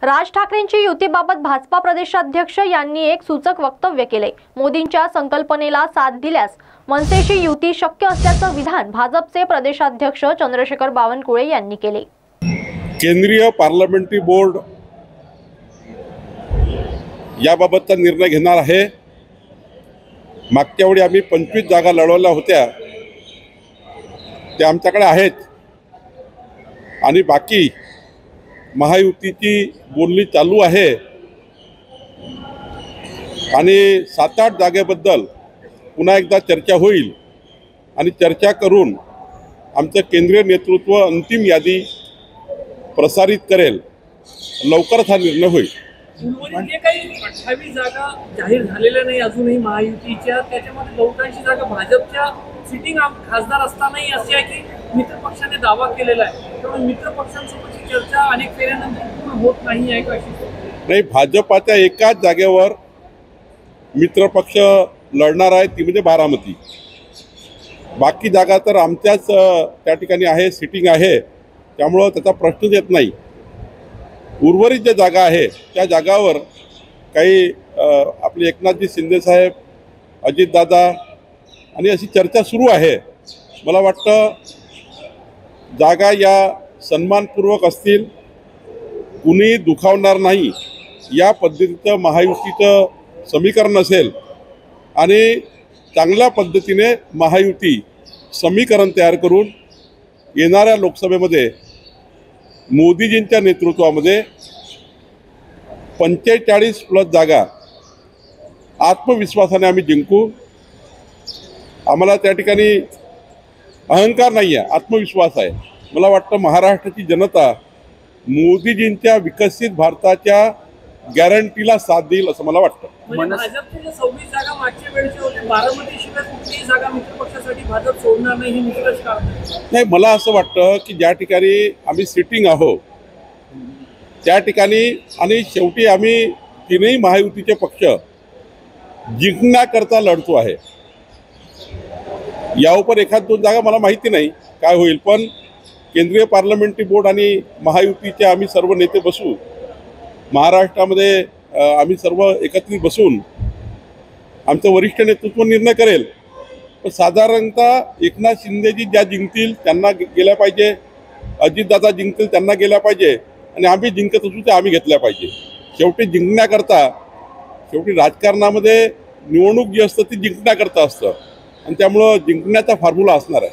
राज ठाकरेंची युतीबाबत भाजपा प्रदेशाध्यक्ष यांनी एक सूचक वक्तव्य केले। मोदींच्या संकल्पनेला साथ दिल्यास मनसेशी युती शक्य असल्याचं विधान भाजपचे प्रदेशाध्यक्ष चंद्रशेखर बावनकुळे यांनी केले। केंद्रीय पार्लमेंटरी बोर्ड याबाबतचा निर्णय घेणार आहे। मागच्या वेळी आम्ही 25 जागा लढवल्या होत्या, त्या आमच्याकडे आहेत आणि बाकी महायुतीची बोलणी चालू आहे आणि 7-8 जागेबद्दल पुन्हा एकदा चर्चा होईल आणि चर्चा करून आमचं केंद्रीय नेतृत्व अंतिम यादी प्रसारित करेल। लवकरच हा निर्णय होईल। म्हणजे काही 28 जागा जाहीर झालेल्या नाही अजूनही महायुतीच्या, त्याच्यामध्ये बहुतांशी जागा भाजपच्या सिटिंग खासदार असतानाही अशी आहे की मित्र पक्षाने दावा केलेला आहे। त्यामुळे मित्र पक्षांसोबतची चर्चा अनेक फेऱ्यांनंतर पूर्ण होत नाही आहे का? नाही, भाजपाच्या एकाच जागेवर मित्र पक्ष लढणार आहे, ती म्हणजे बारामती। बाकी जागा तर आमच्याच त्या ठिकाणी आहे, सिटिंग आहे, त्यामुळं त्याचा प्रश्नच येत नाही। उर्वरित ज्या जागा आहे त्या जागावर काही आपले एकनाथजी शिंदे साहेब, अजितदादा आणि अशी चर्चा सुरू आहे। मला वाटतं जागा या सन्मानपूर्वक असतील, कुणी दुखावणार नाही या पद्धतीचं महायुतीचं समीकरण असेल आणि चांगल्या पद्धतीने महायुती समीकरण तयार करून येणाऱ्या लोकसभेमध्ये मोदीजींच्या नेतृत्वामध्ये 45+ जागा आत्मविश्वासाने आम्ही जिंकू। आम्हाला त्या ठिकाणी अहंकार नाही आहे, आत्मविश्वास आहे। मला वाटतं महाराष्ट्राची जनता मोदीजींच्या विकसित भारताच्या गॅरंटीला साथ देईल असं मला वाटतं। म्हणजे भाजपचे 26 जागा मागच्या वेळेचे होते, बारामतीशिवाय कुठलीही जागा मित्र पक्षासाठी भाजप सोडणार नाही हे निष्कर्ष काढतात। नाही, मला असं वाटतं की ज्या ठिकाणी आम्ही सिटिंग आहोत त्या ठिकाणी आणि शेवटी आम्ही तीनही महायुतीचे पक्ष जिंकण्याकरता लढतो आहे। यावर 1-2 जागा मला माहिती नाही काय होईल, पण केंद्रीय पार्लमेंटरी बोर्ड आणि महायुतीचे आम्ही सर्व नेते बसू, महाराष्ट्रामध्ये आम्ही सर्व एकत्रित बसून आमचं वरिष्ठ नेतृत्व निर्णय करेल। पण साधारणतः एकनाथ शिंदेजी ज्या जिंकतील त्यांना गेल्या पाहिजे, अजितदादा जिंकतील त्यांना गेल्या पाहिजे आणि आम्ही जिंकत असू ते आम्ही घेतल्या पाहिजे। शेवटी जिंकण्याकरता, शेवटी राजकारणामध्ये निवडणूक जी असतं ती जिंकण्याकरता असतं आणि त्यामुळं जिंकण्याचा फॉर्म्युला असणार आहे।